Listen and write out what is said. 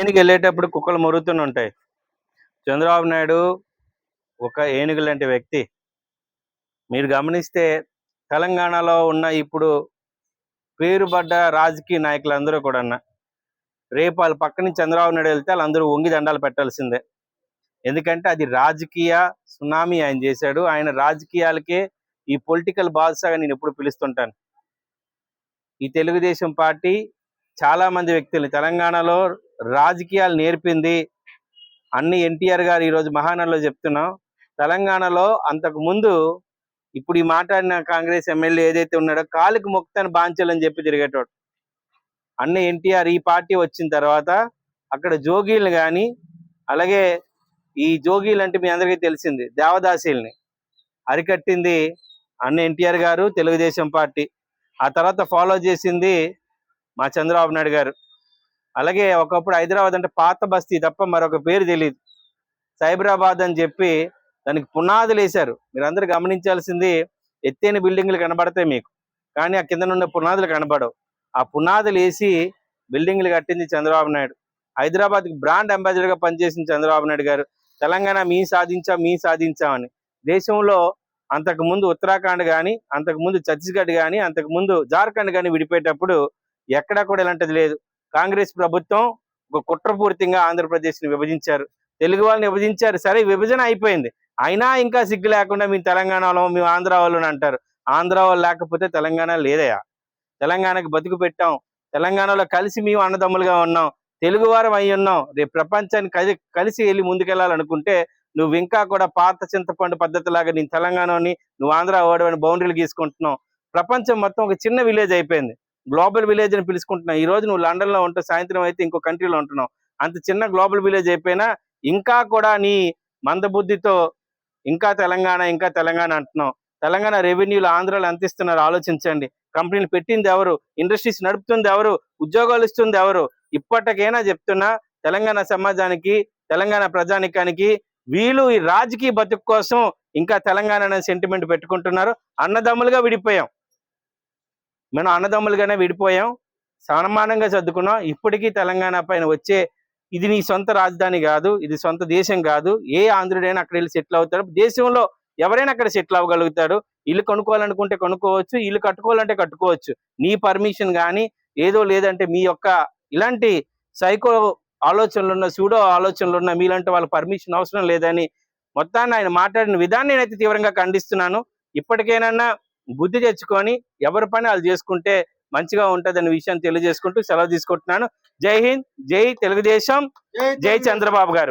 ఏనుగు వెళ్ళేటప్పుడు కుక్కలు మొరుగుతూనే ఉంటాయి. చంద్రబాబు నాయుడు ఒక ఏనుగు లాంటి వ్యక్తి. మీరు గమనిస్తే తెలంగాణలో ఉన్న ఇప్పుడు పేరుపడ్డ రాజకీయ నాయకులందరూ కూడా రేపు వాళ్ళ పక్క నుంచి చంద్రబాబు నాయుడు వెళ్తే వాళ్ళందరూ వంగి దండాలు పెట్టాల్సిందే. ఎందుకంటే అది రాజకీయ సునామీ ఆయన చేశాడు. ఆయన రాజకీయాలకే ఈ పొలిటికల్ బాద్షాగా నేను ఎప్పుడు పిలుస్తుంటాను. ఈ తెలుగుదేశం పార్టీ చాలా మంది వ్యక్తులు తెలంగాణలో రాజకీయాలు నేర్పింది. అన్ని ఎన్టీఆర్ గారు ఈరోజు మహానలో చెప్తున్నాం. తెలంగాణలో అంతకు ముందు ఇప్పుడు ఈ మాట్లాడిన కాంగ్రెస్ ఎమ్మెల్యే ఏదైతే ఉన్నాడో కాలుకి మొక్కుతాను బాంచలని చెప్పి తిరిగేటోడు. అన్ని ఎన్టీఆర్ ఈ పార్టీ వచ్చిన తర్వాత అక్కడ జోగీలు కానీ, అలాగే ఈ జోగీలు అంటే మీ అందరికీ తెలిసింది దేవదాసీల్ని అరికట్టింది అన్న ఎన్టీఆర్ గారు, తెలుగుదేశం పార్టీ. ఆ తర్వాత ఫాలో చేసింది మా చంద్రబాబు నాయుడు గారు. అలాగే ఒకప్పుడు హైదరాబాద్ అంటే పాత బస్తీ తప్ప మరొక పేరు తెలియదు. సైబరాబాద్ అని చెప్పి దానికి పునాదులు వేశారు. మీరందరూ గమనించాల్సింది, ఎత్తైన బిల్డింగ్లు కనబడతాయి మీకు, కానీ ఆ కింద ఉన్న పునాదులు కనబడవు. ఆ పునాదులు వేసి బిల్డింగ్లు కట్టింది చంద్రబాబు నాయుడు. హైదరాబాద్కి బ్రాండ్ అంబాసిడర్గా పనిచేసింది చంద్రబాబు నాయుడు గారు. తెలంగాణ మీ సాధించామని. దేశంలో అంతకుముందు ఉత్తరాఖండ్ కానీ, అంతకుముందు ఛత్తీస్గఢ్ కానీ, అంతకుముందు జార్ఖండ్ కానీ విడిపోయేటప్పుడు ఎక్కడా కూడా ఇలాంటిది లేదు. కాంగ్రెస్ ప్రభుత్వం ఒక కుట్రపూరితంగా ఆంధ్రప్రదేశ్ని విభజించారు, తెలుగు వాళ్ళని విభజించారు. సరే, విభజన అయిపోయింది, అయినా ఇంకా సిగ్గు లేకుండా మేము తెలంగాణలో మేము ఆంధ్ర వాళ్ళు అంటారు. ఆంధ్ర వాళ్ళు లేకపోతే తెలంగాణ లేదయా. తెలంగాణకి బతుకు పెట్టాం, తెలంగాణలో కలిసి మేము అన్నదమ్ములుగా ఉన్నాం, తెలుగువారం అయి ఉన్నాం. రేపు ప్రపంచాన్ని కలిసి వెళ్ళి ముందుకెళ్ళాలనుకుంటే నువ్వు ఇంకా కూడా పాత చింతపండు పద్ధతిలాగా నేను తెలంగాణని నువ్వు ఆంధ్ర ఓడవని బౌండరీలు గీసుకుంటున్నావు. ప్రపంచం మొత్తం ఒక చిన్న విలేజ్ అయిపోయింది, గ్లోబల్ విలేజ్ అని పిలుచుకుంటున్నావు. ఈ రోజు నువ్వు లండన్లో ఉంటావు, సాయంత్రం అయితే ఇంకో కంట్రీలో ఉంటున్నావు. అంత చిన్న గ్లోబల్ విలేజ్ అయిపోయినా ఇంకా కూడా నీ మందబుద్ధితో ఇంకా తెలంగాణ అంటున్నావు. తెలంగాణ రెవెన్యూలు ఆంధ్రాలో ఎంత ఇస్తున్నారు ఆలోచించండి. కంపెనీలు పెట్టింది ఎవరు? ఇండస్ట్రీస్ నడుపుతుంది ఎవరు? ఉద్యోగాలు ఇస్తుంది ఎవరు? ఇప్పటికైనా చెప్తున్నా, తెలంగాణ సమాజానికి, తెలంగాణ ప్రజానికానికి వీళ్ళు ఈ రాజకీయ బతుకు కోసం ఇంకా తెలంగాణ అనే సెంటిమెంట్ పెట్టుకుంటున్నారు. అన్నదమ్ములుగా విడిపోయాం, మనం అన్నదమ్ములుగానే విడిపోయాం, సమానంగా సర్దుకున్నాం. ఇప్పటికీ తెలంగాణ పైన వచ్చే ఇది నీ సొంత రాజధాని కాదు, ఇది సొంత దేశం కాదు. ఏ ఆంధ్రుడైనా అక్కడ వెళ్ళి సెటిల్ అవుతాడు. దేశంలో ఎవరైనా అక్కడ సెటిల్ అవ్వగలుగుతాడు. ఇల్లు కొనుక్కోవాలనుకుంటే కొనుక్కోవచ్చు, ఇల్లు కట్టుకోవాలంటే కట్టుకోవచ్చు. నీ పర్మిషన్ కానీ ఏదో లేదంటే మీ యొక్క ఇలాంటి సైకో ఆలోచనలున్న, సూడో ఆలోచనలున్న మీలాంటి వాళ్ళ పర్మిషన్ అవసరం లేదని మొత్తాన్ని ఆయన మాట్లాడిన విధాన్ని నేనైతే తీవ్రంగా ఖండిస్తున్నాను. ఇప్పటికైనా బుద్ధి తెచ్చుకొని ఎవరి పని వాళ్ళు చేసుకుంటే మంచిగా ఉంటుందనే విషయాన్ని తెలియజేసుకుంటూ సెలవు తీసుకుంటున్నాను. జై హింద్, జై తెలుగుదేశం, జై చంద్రబాబు గారు.